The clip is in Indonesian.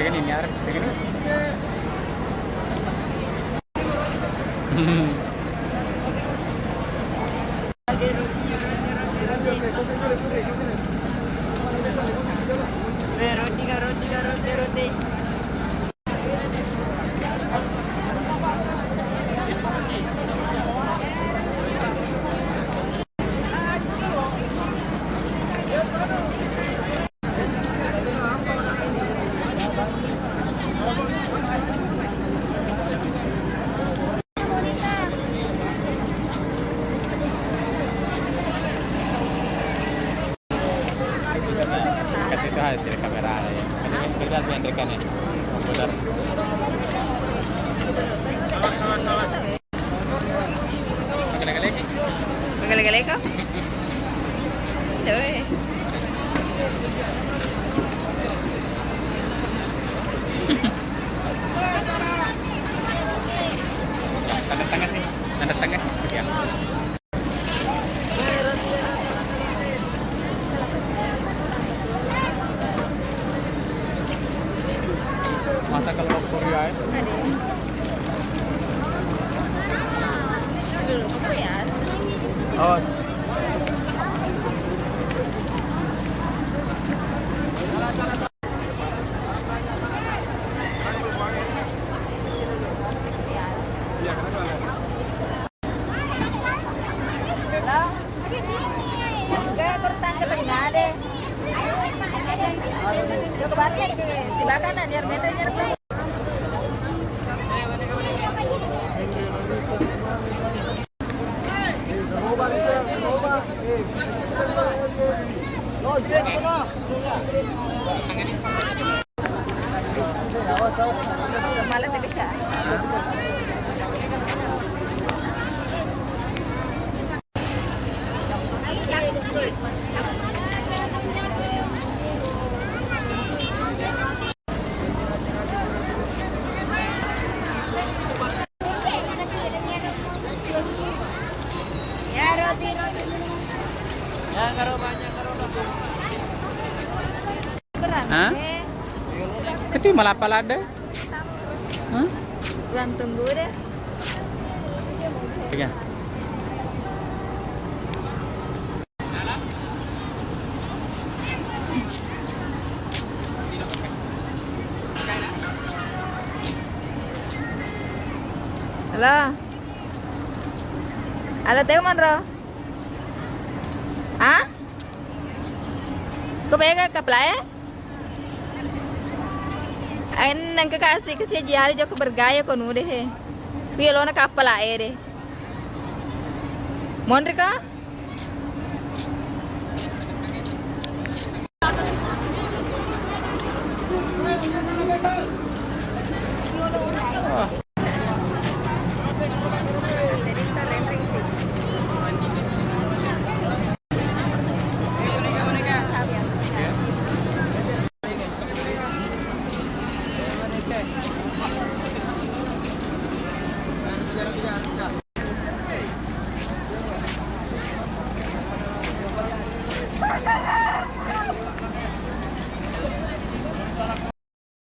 Dengan ini, dengan ini. Roti. Kasih itu hasil kamera ya. Kan kerja yang rekannya. Komputer. Awas. Lagi. Gale-gale ko? Tuh. Tanda tangan sih. Tanda tangan. Ya. Masa kalau Korea itu? Ada. Belum apa ya? Oh. Enggak, kurang ke tengah deh. Yo ke balik ke si bakanan biar meternya rekam. Malah tidak bisa. Ya roti. Ya karo banyak karo. Beran. Hah? Keti malah palada. Hah? Kurang tunggu deh. Pegang. Halo. Halo Teo Monro. Hah? Kau bayar ke pelai? Ain nang kekasih jari joko bergaya kau nude he. Kuya lo nak kapal air deh. Monri ka?